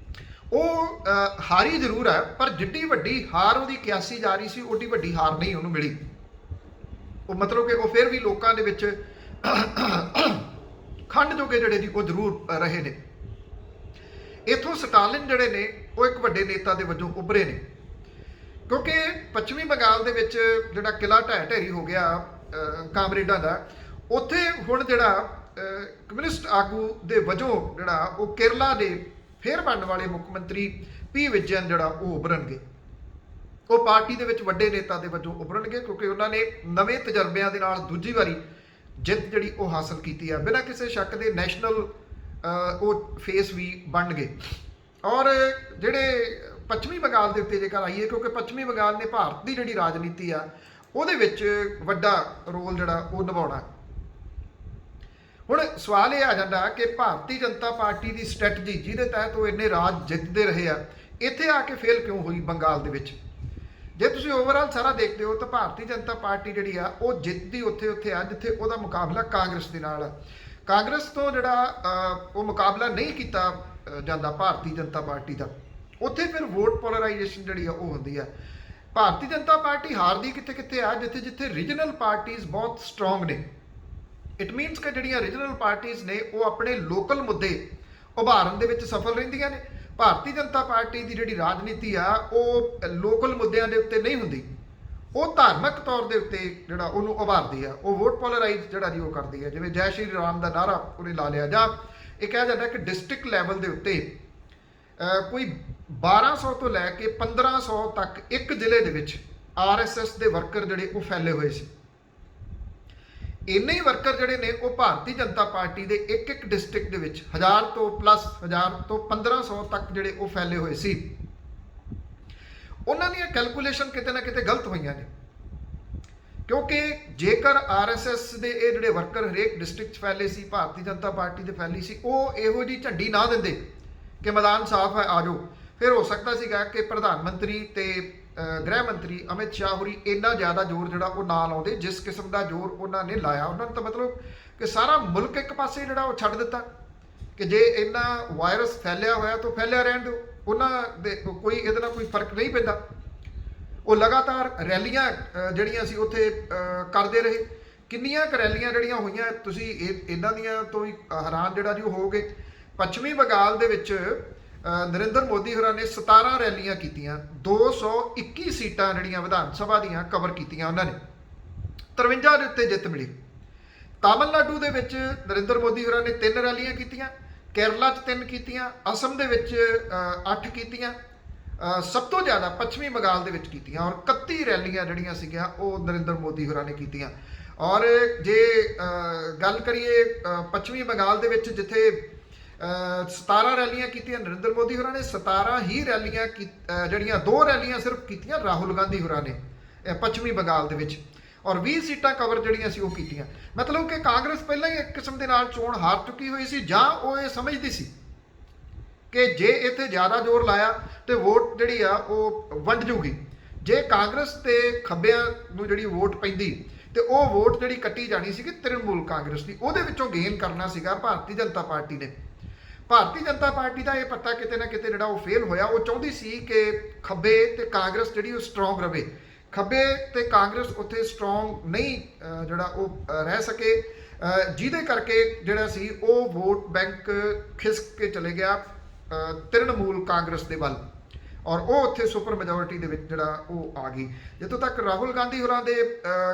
ਉਹ ਹਾਰੀ ਜ਼ਰੂਰ ਹੈ, ਪਰ ਜਿੱਡੀ ਵੱਡੀ ਹਾਰ ਉਹਦੀ ਕਿਆਸੀ ਜਾ ਰਹੀ ਸੀ, ਓਡੀ ਵੱਡੀ ਹਾਰ ਨਹੀਂ ਉਹਨੂੰ ਮਿਲੀ। ਉਹ ਮਤਲਬ ਕਿ ਉਹ ਫਿਰ ਵੀ ਲੋਕਾਂ ਦੇ ਵਿੱਚ ਖੰਡ ਜੋਗੇ ਜਿਹੜੇ ਜੀ ਉਹ ਜ਼ਰੂਰ ਰਹੇ ਨੇ। ਇਥੋਂ ਸਟਾਲਿਨ ਜਿਹੜੇ ਨੇ ਉਹ ਇੱਕ ਵੱਡੇ ਨੇਤਾ ਦੇ ਵਜੋਂ ਉੱਭਰੇ ਨੇ, ਕਿਉਂਕਿ ਪੱਛਮੀ ਬੰਗਾਲ ਦੇ ਵਿੱਚ ਜਿਹੜਾ ਕਿਲਾ ਢਹਿ ਢੇਰੀ ਹੋ ਗਿਆ ਕਾਮਰੇਡਾਂ ਦਾ, ਉੱਥੇ ਹੁਣ ਜਿਹੜਾ ਕਮਿਊਨਿਸਟ ਆਗੂ ਦੇ ਵਜੋਂ ਜਿਹੜਾ ਉਹ ਕੇਰਲਾ ਦੇ ਫੇਰ ਬਣਨ ਵਾਲੇ ਮੁੱਖ ਮੰਤਰੀ ਪੀ ਵਿਜਯਨ ਜਿਹੜਾ ਉਹ ਉੱਭਰਨਗੇ। ਉਹ ਪਾਰਟੀ ਦੇ ਵਿੱਚ ਵੱਡੇ ਨੇਤਾ ਦੇ ਵਜੋਂ ਉੱਭਰਨਗੇ, ਕਿਉਂਕਿ ਉਹਨਾਂ ਨੇ ਨਵੇਂ ਤਜਰਬਿਆਂ ਦੇ ਨਾਲ ਦੂਜੀ ਵਾਰੀ ਜਿੱਤ ਜਿਹੜੀ ਉਹ ਹਾਸਲ ਕੀਤੀ ਆ। ਬਿਨਾਂ ਕਿਸੇ ਸ਼ੱਕ ਦੇ ਨੈਸ਼ਨਲ ਉਹ ਫੇਸ ਵੀ ਬਣ ਗਏ। ਔਰ ਜਿਹੜੇ ਪੱਛਮੀ ਬੰਗਾਲ ਦੇ ਉੱਤੇ ਜੇਕਰ ਆਈਏ, ਕਿਉਂਕਿ ਪੱਛਮੀ ਬੰਗਾਲ ਨੇ ਭਾਰਤ ਦੀ ਜਿਹੜੀ ਰਾਜਨੀਤੀ ਆ ਉਹਦੇ ਵਿੱਚ ਵੱਡਾ ਰੋਲ ਜਿਹੜਾ ਉਹ ਨਿਭਾਉਣਾ। ਹੁਣ ਸਵਾਲ ਇਹ ਆ ਜਾਂਦਾ ਕਿ ਭਾਰਤੀ ਜਨਤਾ ਪਾਰਟੀ ਦੀ ਸਟ੍ਰੈਟਜੀ ਜਿਹਦੇ ਤਹਿਤ ਉਹ ਇੰਨੇ ਰਾਜ ਜਿੱਤਦੇ ਰਹੇ ਆ, ਇੱਥੇ ਆ ਕੇ ਫੇਲ ਕਿਉਂ ਹੋਈ ਬੰਗਾਲ ਦੇ ਵਿੱਚ? ਜੇ ਤੁਸੀਂ ਓਵਰਆਲ ਸਾਰਾ ਦੇਖਦੇ ਹੋ ਤਾਂ ਭਾਰਤੀ ਜਨਤਾ ਪਾਰਟੀ ਜਿਹੜੀ ਆ ਉਹ ਜਿੱਤਦੀ ਉੱਥੇ ਆ ਜਿੱਥੇ ਉਹਦਾ ਮੁਕਾਬਲਾ ਕਾਂਗਰਸ ਦੇ ਨਾਲ ਆ। ਕਾਂਗਰਸ ਤੋਂ ਜਿਹੜਾ ਉਹ ਮੁਕਾਬਲਾ ਨਹੀਂ ਕੀਤਾ ਜਾਂਦਾ ਭਾਰਤੀ ਜਨਤਾ ਪਾਰਟੀ ਦਾ, ਉੱਥੇ ਫਿਰ ਵੋਟ ਪੋਲਰਾਈਜੇਸ਼ਨ ਜਿਹੜੀ ਆ ਉਹ ਹੁੰਦੀ ਆ। ਭਾਰਤੀ ਜਨਤਾ ਪਾਰਟੀ ਹਾਰਦੀ ਕਿੱਥੇ ਕਿੱਥੇ ਆ? ਜਿੱਥੇ ਰੀਜਨਲ ਪਾਰਟੀਆਂ ਬਹੁਤ ਸਟਰੋਂਗ ਨੇ। ਇਟ ਮੀਨਸ ਕਿ ਜਿਹੜੀਆਂ ਰੀਜਨਲ ਪਾਰਟੀਆਂ ਨੇ ਉਹ ਆਪਣੇ ਲੋਕਲ ਮੁੱਦੇ ਉਭਾਰਨ ਦੇ ਵਿੱਚ ਸਫਲ ਰਹਿੰਦੀਆਂ ਨੇ। ਭਾਰਤੀ ਜਨਤਾ ਪਾਰਟੀ ਦੀ ਜਿਹੜੀ ਰਾਜਨੀਤੀ ਆ ਉਹ ਲੋਕਲ ਮੁੱਦਿਆਂ ਦੇ ਉੱਤੇ ਨਹੀਂ ਹੁੰਦੀ, ਉਹ ਧਾਰਮਿਕ ਤੌਰ ਦੇ ਉੱਤੇ ਜਿਹੜਾ ਉਹਨੂੰ ਉਭਾਰਦੀ ਆ। ਉਹ ਵੋਟ ਪੋਲਰਾਈਜ਼ ਜਿਹੜਾ ਜੀ ਉਹ ਕਰਦੀ ਹੈ। ਜਿਵੇਂ ਜੈ ਸ਼੍ਰੀ ਰਾਮ ਦਾ ਨਾਰਾ ਉਹਨੇ ਲਾ ਲਿਆ, ਜਾਂ ਇਹ ਕਿਹਾ ਜਾਂਦਾ ਕਿ ਡਿਸਟ੍ਰਿਕਟ ਲੈਵਲ ਦੇ ਉੱਤੇ ਕੋਈ 1200 ਤੋਂ ਲੈ ਕੇ 1500 ਤੱਕ ਇੱਕ ਜ਼ਿਲ੍ਹੇ ਦੇ ਵਿੱਚ RSS ਦੇ ਵਰਕਰ ਜਿਹੜੇ ਉਹ ਫੈਲੇ ਹੋਏ ਸੀ। ਇੰਨੇ ਹੀ ਵਰਕਰ ਜਿਹੜੇ ਨੇ ਉਹ ਭਾਰਤੀ ਜਨਤਾ ਪਾਰਟੀ ਦੇ ਇੱਕ ਡਿਸਟ੍ਰਿਕਟ ਦੇ ਵਿੱਚ 1000 ਤੋਂ 1500 ਤੱਕ ਜਿਹੜੇ ਉਹ ਫੈਲੇ ਹੋਏ ਸੀ। ਉਹਨਾਂ ਦੀਆਂ ਕੈਲਕੂਲੇਸ਼ਨ ਕਿਤੇ ਨਾ ਕਿਤੇ ਗਲਤ ਹੋਈਆਂ ਨੇ, ਕਿਉਂਕਿ ਜੇਕਰ RSS ਦੇ ਇਹ ਜਿਹੜੇ ਵਰਕਰ ਹਰੇਕ ਡਿਸਟ੍ਰਿਕਟ 'ਚ ਫੈਲੇ ਸੀ, ਭਾਰਤੀ ਜਨਤਾ ਪਾਰਟੀ ਦੇ ਫੈਲੀ ਸੀ, ਉਹ ਇਹੋ ਜਿਹੀ ਝੰਡੀ ਨਾ ਦਿੰਦੇ ਕਿ ਮੈਦਾਨ ਸਾਫ਼ ਹੈ ਆ ਜਾਓ, ਫਿਰ ਹੋ ਸਕਦਾ ਸੀਗਾ ਕਿ ਪ੍ਰਧਾਨ ਮੰਤਰੀ ਤੇ ਗ੍ਰਹਿ ਮੰਤਰੀ ਅਮਿਤ ਸ਼ਾਹ ਹੋਰੀ ਇੰਨਾ ਜ਼ਿਆਦਾ ਜ਼ੋਰ ਜਿਹੜਾ ਉਹ ਨਾ ਲਾਉਂਦੇ ਜਿਸ ਕਿਸਮ ਦਾ ਜ਼ੋਰ ਉਹਨਾਂ ਨੇ ਲਾਇਆ। ਉਹਨਾਂ ਨੇ ਤਾਂ ਮਤਲਬ ਕਿ ਸਾਰਾ ਮੁਲਕ ਇੱਕ ਪਾਸੇ ਜਿਹੜਾ ਉਹ ਛੱਡ ਦਿੱਤਾ ਕਿ ਜੇ ਇੰਨਾ ਵਾਇਰਸ ਫੈਲਿਆ ਹੋਇਆ ਤਾਂ ਫੈਲਿਆ ਰਹਿਣ ਦਿਓ, ਉਹਨਾਂ ਦੇ ਕੋਈ ਇਹਦੇ ਨਾਲ ਕੋਈ ਫਰਕ ਨਹੀਂ ਪੈਂਦਾ। ਉਹ ਲਗਾਤਾਰ ਰੈਲੀਆਂ ਜਿਹੜੀਆਂ ਸੀ ਉੱਥੇ ਕਰਦੇ ਰਹੇ। ਕਿੰਨੀਆਂ ਕੁ ਰੈਲੀਆਂ ਜਿਹੜੀਆਂ ਹੋਈਆਂ, ਤੁਸੀਂ ਇਹਨਾਂ ਦੀਆਂ ਤੋਂ ਹੀ ਹੈਰਾਨ ਜਿਹੜਾ ਜੀ ਉਹ ਹੋਗੇ। ਪੱਛਮੀ ਬੰਗਾਲ ਦੇ ਵਿੱਚ ਨਰਿੰਦਰ ਮੋਦੀ ਹੋਰਾਂ ਨੇ 17 ਰੈਲੀਆਂ ਕੀਤੀਆਂ, 221 ਸੀਟਾਂ ਜਿਹੜੀਆਂ ਵਿਧਾਨ ਸਭਾ ਦੀਆਂ ਕਵਰ ਕੀਤੀਆਂ ਉਹਨਾਂ ਨੇ, 53 ਦੇ ਉੱਤੇ ਜਿੱਤ ਮਿਲੀ। ਤਾਮਿਲਨਾਡੂ ਦੇ ਵਿੱਚ ਨਰਿੰਦਰ ਮੋਦੀ ਹੋਰਾਂ ਨੇ 3 ਰੈਲੀਆਂ ਕੀਤੀਆਂ, ਕੇਰਲਾ 'ਚ 3 ਕੀਤੀਆਂ, ਅਸਮ ਦੇ ਵਿੱਚ 8 ਕੀਤੀਆਂ, ਸਭ ਤੋਂ ਜ਼ਿਆਦਾ ਪੱਛਮੀ ਬੰਗਾਲ ਦੇ ਵਿੱਚ ਕੀਤੀਆਂ। ਔਰ 31 ਰੈਲੀਆਂ ਜਿਹੜੀਆਂ ਸੀਗੀਆਂ ਉਹ ਨਰਿੰਦਰ ਮੋਦੀ ਹੋਰਾਂ ਨੇ ਕੀਤੀਆਂ। ਔਰ ਜੇ ਗੱਲ ਕਰੀਏ ਪੱਛਮੀ ਬੰਗਾਲ ਦੇ ਵਿੱਚ ਜਿੱਥੇ 17 ਰੈਲੀਆਂ ਕੀਤੀਆਂ ਨਰਿੰਦਰ ਮੋਦੀ ਹੋਰਾਂ ਨੇ, 17 ਹੀ ਰੈਲੀਆਂ ਜਿਹੜੀਆਂ 2 ਰੈਲੀਆਂ ਸਿਰਫ ਕੀਤੀਆਂ ਰਾਹੁਲ ਗਾਂਧੀ ਹੋਰਾਂ ਨੇ ਪੱਛਮੀ ਬੰਗਾਲ ਦੇ ਵਿੱਚ, ਔਰ 20 ਸੀਟਾਂ ਕਵਰ ਜਿਹੜੀਆਂ ਸੀ ਉਹ ਕੀਤੀਆਂ। ਮਤਲਬ ਕਿ ਕਾਂਗਰਸ ਪਹਿਲਾਂ ਹੀ ਇੱਕ ਕਿਸਮ ਦੇ ਨਾਲ ਚੋਣ ਹਾਰ ਚੁੱਕੀ ਹੋਈ ਸੀ, ਜਾਂ ਉਹ ਇਹ ਸਮਝਦੀ ਸੀ ਕਿ ਜੇ ਇੱਥੇ ਜ਼ਿਆਦਾ ਜ਼ੋਰ ਲਾਇਆ ਤੇ ਵੋਟ ਜਿਹੜੀ ਆ ਉਹ ਵੰਡ ਜੂਗੀ। ਜੇ ਕਾਂਗਰਸ ਤੇ ਖੱਬਿਆਂ ਨੂੰ ਜਿਹੜੀ ਵੋਟ ਪੈਂਦੀ ਤੇ ਉਹ ਵੋਟ ਜਿਹੜੀ ਕੱਟੀ ਜਾਣੀ ਸੀ ਕਿ ਤ੍ਰਿਣਮੂਲ ਕਾਂਗਰਸ ਦੀ, ਉਹਦੇ ਵਿੱਚੋਂ ਗੇਨ ਕਰਨਾ ਸੀਗਾ ਭਾਰਤੀ ਜਨਤਾ ਪਾਰਟੀ ਨੇ। ਭਾਰਤੀ ਜਨਤਾ ਪਾਰਟੀ ਦਾ ਇਹ ਪੱਤਾ ਕਿਤੇ ਨਾ ਕਿਤੇ ਜਿਹੜਾ ਉਹ ਫੇਲ ਹੋਇਆ। ਉਹ ਚਾਹੁੰਦੀ ਸੀ ਕਿ ਖੱਬੇ ਤੇ ਕਾਂਗਰਸ ਜਿਹੜੀ ਉਹ ਸਟਰੋਂਗ ਰਵੇ। ਖੱਬੇ ਤੇ ਕਾਂਗਰਸ ਉੱਥੇ ਸਟਰੋਂਗ ਨਹੀਂ ਜਿਹੜਾ ਉਹ ਰਹਿ ਸਕੇ, ਜਿਹਦੇ ਕਰਕੇ ਜਿਹੜਾ ਸੀ ਉਹ ਵੋਟ ਬੈਂਕ ਖਿਸਕ ਕੇ ਚਲੇ ਗਿਆ ਤ੍ਰਿਣਮੂਲ ਕਾਂਗਰਸ ਦੇ ਵੱਲ, ਔਰ ਉਹ ਉੱਥੇ ਸੁਪਰ ਮੈਜੋਰਿਟੀ ਦੇ ਵਿੱਚ ਜਿਹੜਾ ਉਹ ਆ ਗਈ। ਜਿੱਥੋਂ ਤੱਕ ਰਾਹੁਲ ਗਾਂਧੀ ਹੋਰਾਂ ਦੇ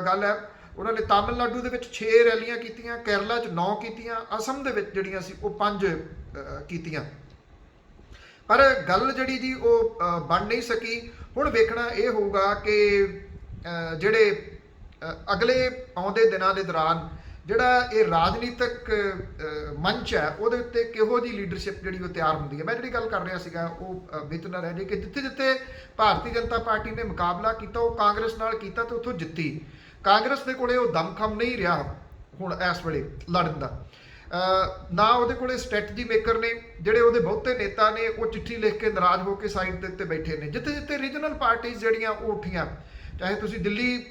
ਗੱਲ ਹੈ, ਉਹਨਾਂ ਨੇ ਤਾਮਿਲਨਾਡੂ ਦੇ ਵਿੱਚ 6 ਰੈਲੀਆਂ ਕੀਤੀਆਂ, ਕੇਰਲਾ 'ਚ 9 ਕੀਤੀਆਂ, ਅਸਮ ਦੇ ਵਿੱਚ ਜਿਹੜੀਆਂ ਸੀ ਉਹ 5 ਕੀਤੀਆਂ। ਪਰ ਗੱਲ ਜਿਹੜੀ ਜੀ ਉਹ ਬਣ ਨਹੀਂ ਸਕੀ। ਹੁਣ ਵੇਖਣਾ ਇਹ ਹੋਊਗਾ ਕਿ ਜਿਹੜੇ ਅਗਲੇ ਆਉਂਦੇ ਦਿਨਾਂ ਦੇ ਦੌਰਾਨ ਜਿਹੜਾ ਇਹ ਰਾਜਨੀਤਿਕ ਮੰਚ ਹੈ ਉਹਦੇ ਉੱਤੇ ਕਿਹੋ ਜਿਹੀ ਲੀਡਰਸ਼ਿਪ ਜਿਹੜੀ ਉਹ ਤਿਆਰ ਹੁੰਦੀ ਹੈ। ਮੈਂ ਜਿਹੜੀ ਗੱਲ ਕਰ ਰਿਹਾ ਸੀਗਾ ਉਹ ਵਿੱਚ ਨਾ ਰਹਿ ਜੇ ਕਿ ਜਿੱਥੇ ਜਿੱਥੇ ਭਾਰਤੀ ਜਨਤਾ ਪਾਰਟੀ ਨੇ ਮੁਕਾਬਲਾ ਕੀਤਾ ਉਹ ਕਾਂਗਰਸ ਨਾਲ ਕੀਤਾ ਤੇ ਉੱਥੋਂ ਜਿੱਤੀ। ਕਾਂਗਰਸ ਦੇ ਕੋਲੇ ਉਹ ਦਮਖਮ ਨਹੀਂ ਰਿਹਾ ਹੁਣ ਇਸ ਵੇਲੇ ਲੜਨ ਦਾ, ਨਾ ਉਹਦੇ ਕੋਲੇ ਸਟ੍ਰੈਟਜੀ ਮੇਕਰ ਨੇ। ਜਿਹੜੇ ਉਹਦੇ ਬਹੁਤੇ ਨੇਤਾ ਨੇ ਉਹ ਚਿੱਠੀ ਲਿਖ ਕੇ ਨਾਰਾਜ਼ ਹੋ ਕੇ ਸਾਈਡ ਦੇ ਉੱਤੇ ਬੈਠੇ ਨੇ। ਜਿੱਥੇ ਜਿੱਥੇ ਰੀਜਨਲ ਪਾਰਟੀਆਂ ਜਿਹੜੀਆਂ ਉਹ ਉੱਠੀਆਂ, ਚਾਹੇ ਤੁਸੀਂ ਦਿੱਲੀ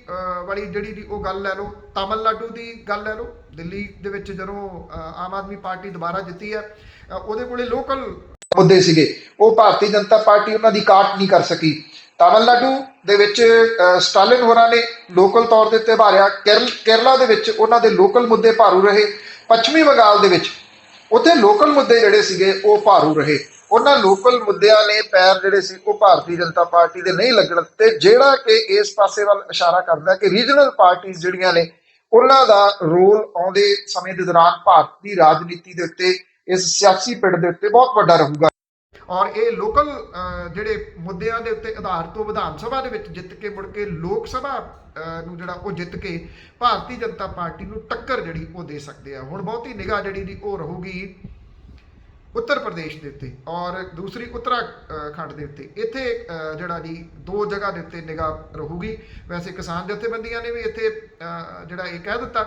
ਵਾਲੀ ਜਿਹੜੀ ਦੀ ਉਹ ਗੱਲ ਲੈ ਲਓ, ਤਾਮਿਲਨਾਡੂ ਦੀ ਗੱਲ ਲੈ ਲਓ। ਦਿੱਲੀ ਦੇ ਵਿੱਚ ਜਦੋਂ ਆਮ ਆਦਮੀ ਪਾਰਟੀ ਦੁਬਾਰਾ ਜਿੱਤੀ ਹੈ, ਉਹਦੇ ਕੋਲੇ ਲੋਕਲ ਮੁੱਦੇ ਸੀਗੇ, ਉਹ ਭਾਰਤੀ ਜਨਤਾ ਪਾਰਟੀ ਉਹਨਾਂ ਦੀ ਕਾਟ ਨਹੀਂ ਕਰ ਸਕੀ। ਤਾਮਿਲਨਾਡੂ ਦੇ ਵਿੱਚ ਸਟਾਲਿਨ ਹੋਰਾਂ ਨੇ ਲੋਕਲ ਤੌਰ ਦੇ ਉੱਤੇ ਭਾਰਿਆ, ਕੇਰਲਾ ਦੇ ਵਿੱਚ ਉਹਨਾਂ ਦੇ ਲੋਕਲ ਮੁੱਦੇ ਭਾਰੂ ਰਹੇ। ਪੱਛਮੀ ਬੰਗਾਲ ਦੇ ਵਿੱਚ ਉੱਥੇ ਲੋਕਲ ਮੁੱਦੇ ਜਿਹੜੇ ਸੀਗੇ ਉਹ ਭਾਰੂ ਰਹੇ। ਉਹਨਾਂ ਲੋਕਲ ਮੁੱਦਿਆਂ ਨੇ ਪੈਰ ਜਿਹੜੇ ਸੀ ਉਹ ਭਾਰਤੀ ਜਨਤਾ ਪਾਰਟੀ ਦੇ ਨਹੀਂ ਲੱਗਣ ਦਿੱਤੇ, ਜਿਹੜਾ ਕਿ ਇਸ ਪਾਸੇ ਵੱਲ ਇਸ਼ਾਰਾ ਕਰਦਾ ਕਿ ਰੀਜਨਲ ਪਾਰਟੀਆਂ ਜਿਹੜੀਆਂ ਨੇ ਉਹਨਾਂ ਦਾ ਰੋਲ ਆਉਂਦੇ ਸਮੇਂ ਦੇ ਦੌਰਾਨ ਭਾਰਤ ਦੀ ਰਾਜਨੀਤੀ ਦੇ ਉੱਤੇ, ਇਸ ਸਿਆਸੀ ਪਿੜ ਦੇ ਉੱਤੇ ਬਹੁਤ ਵੱਡਾ ਰਹੂਗਾ। ਔਰ ਇਹ ਲੋਕਲ ਜਿਹੜੇ ਮੁੱਦਿਆਂ ਦੇ ਉੱਤੇ ਆਧਾਰ ਤੋਂ ਵਿਧਾਨ ਸਭਾ ਦੇ ਵਿੱਚ ਜਿੱਤ ਕੇ ਮੁੜ ਕੇ ਲੋਕ ਸਭਾ ਨੂੰ ਜਿਹੜਾ ਉਹ ਜਿੱਤ ਕੇ ਭਾਰਤੀ ਜਨਤਾ ਪਾਰਟੀ ਨੂੰ ਟੱਕਰ ਜਿਹੜੀ ਉਹ ਦੇ ਸਕਦੇ ਆ। ਹੁਣ ਬਹੁਤੀ ਨਿਗਾਹ ਜਿਹੜੀ ਦੀ ਉਹ ਰਹੂਗੀ ਉੱਤਰ ਪ੍ਰਦੇਸ਼ ਦੇ ਉੱਤੇ ਔਰ ਦੂਸਰੀ ਉੱਤਰਾਖੰਡ ਦੇ ਉੱਤੇ। ਇੱਥੇ ਜਿਹੜਾ ਜੀ ਦੋ ਜਗ੍ਹਾ ਦੇ ਉੱਤੇ ਨਿਗਾਹ ਰਹੂਗੀ। ਵੈਸੇ ਕਿਸਾਨ ਜਥੇਬੰਦੀਆਂ ਨੇ ਵੀ ਇੱਥੇ ਜਿਹੜਾ ਇਹ ਕਹਿ ਦਿੱਤਾ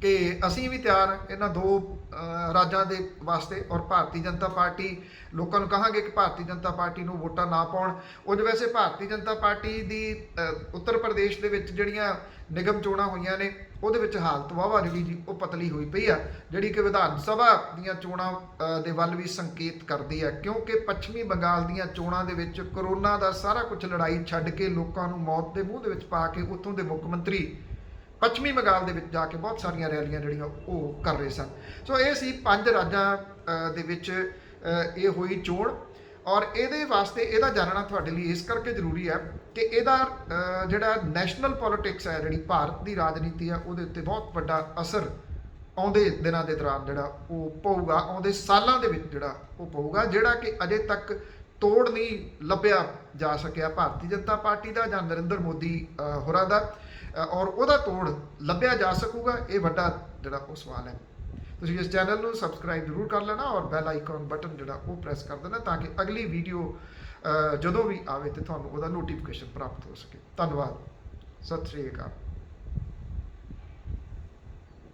ਕਿ ਅਸੀਂ ਵੀ ਤਿਆਰ ਇਹਨਾਂ ਦੋ ਰਾਜਾਂ ਦੇ ਵਾਸਤੇ, ਔਰ ਭਾਰਤੀ ਜਨਤਾ ਪਾਰਟੀ ਲੋਕਾਂ ਨੂੰ ਕਹਾਂਗੇ ਕਿ ਭਾਰਤੀ ਜਨਤਾ ਪਾਰਟੀ ਨੂੰ ਵੋਟਾਂ ਨਾ ਪਾਉਣ। ਉਂਝ ਵੈਸੇ ਭਾਰਤੀ ਜਨਤਾ ਪਾਰਟੀ ਦੀ ਉੱਤਰ ਪ੍ਰਦੇਸ਼ ਦੇ ਵਿੱਚ ਜਿਹੜੀਆਂ ਨਿਗਮ ਚੋਣਾਂ ਹੋਈਆਂ ਨੇ ਉਹਦੇ ਵਿੱਚ ਹਾਲਤ ਵਾਹਵਾ ਜਿਹੜੀ ਜੀ ਉਹ ਪਤਲੀ ਹੋਈ ਪਈ ਆ, ਜਿਹੜੀ ਕਿ ਵਿਧਾਨ ਸਭਾ ਦੀਆਂ ਚੋਣਾਂ ਦੇ ਵੱਲ ਵੀ ਸੰਕੇਤ ਕਰਦੀ ਹੈ, ਕਿਉਂਕਿ ਪੱਛਮੀ ਬੰਗਾਲ ਦੀਆਂ ਚੋਣਾਂ ਦੇ ਵਿੱਚ ਕਰੋਨਾ ਦਾ ਸਾਰਾ ਕੁਝ ਲੜਾਈ ਛੱਡ ਕੇ ਲੋਕਾਂ ਨੂੰ ਮੌਤ ਦੇ ਮੂੰਹ ਦੇ ਵਿੱਚ ਪਾ ਕੇ ਉੱਥੋਂ ਦੇ ਮੁੱਖ ਮੰਤਰੀ ਪੱਛਮੀ ਬੰਗਾਲ ਦੇ ਵਿੱਚ ਜਾ ਕੇ ਬਹੁਤ ਸਾਰੀਆਂ ਰੈਲੀਆਂ ਜਿਹੜੀਆਂ ਉਹ ਕਰ ਰਹੇ ਸਨ। ਸੋ ਇਹ ਸੀ 5 ਰਾਜਾਂ ਦੇ ਵਿੱਚ ਇਹ ਹੋਈ ਚੋਣ, ਔਰ ਇਹਦੇ ਵਾਸਤੇ ਇਹਦਾ ਜਾਣਨਾ ਤੁਹਾਡੇ ਲਈ ਇਸ ਕਰਕੇ ਜ਼ਰੂਰੀ ਹੈ ਕਿ ਇਹਦਾ ਜਿਹੜਾ ਨੈਸ਼ਨਲ ਪੋਲਿਟਿਕਸ ਹੈ, ਜਿਹੜੀ ਭਾਰਤ ਦੀ ਰਾਜਨੀਤੀ ਆ, ਉਹਦੇ ਉੱਤੇ ਬਹੁਤ ਵੱਡਾ ਅਸਰ ਆਉਂਦੇ ਦਿਨਾਂ ਦੇ ਦੌਰਾਨ ਜਿਹੜਾ ਉਹ ਪਊਗਾ, ਆਉਂਦੇ ਸਾਲਾਂ ਦੇ ਵਿੱਚ ਜਿਹੜਾ ਉਹ ਪਊਗਾ, ਜਿਹੜਾ ਕਿ ਅਜੇ ਤੱਕ ਤੋੜ ਨਹੀਂ ਲੱਭਿਆ ਜਾ ਸਕਿਆ ਭਾਰਤੀ ਜਨਤਾ ਪਾਰਟੀ ਦਾ ਜਾਂ ਨਰਿੰਦਰ ਮੋਦੀ ਹੋਰਾਂ ਦਾ, ਔਰ ਉਹਦਾ ਤੋੜ ਲੱਭਿਆ ਜਾ ਸਕੂਗਾ। ਇਹ ਵੱਡਾ ਜਿਹੜਾ ਉਹ ਸਵਾਲ ਹੈ। ਤੁਸੀਂ ਇਸ ਚੈਨਲ ਨੂੰ ਸਬਸਕ੍ਰਾਈਬ ਜ਼ਰੂਰ ਕਰ ਲੈਣਾ ਔਰ ਬੈਲ ਆਈਕਨ ਬਟਨ ਜਿਹੜਾ ਉਹ ਪ੍ਰੈਸ ਕਰ ਦੇਣਾ ਤਾਂ ਕਿ ਅਗਲੀ ਵੀਡੀਓ ਜਦੋਂ ਵੀ ਆਵੇ ਤੇ ਤੁਹਾਨੂੰ ਉਹਦਾ ਨੋਟੀਫਿਕੇਸ਼ਨ ਪ੍ਰਾਪਤ ਹੋ ਸਕੇ। ਧੰਨਵਾਦ। ਸਤਿ ਸ਼੍ਰੀ ਅਕਾਲ।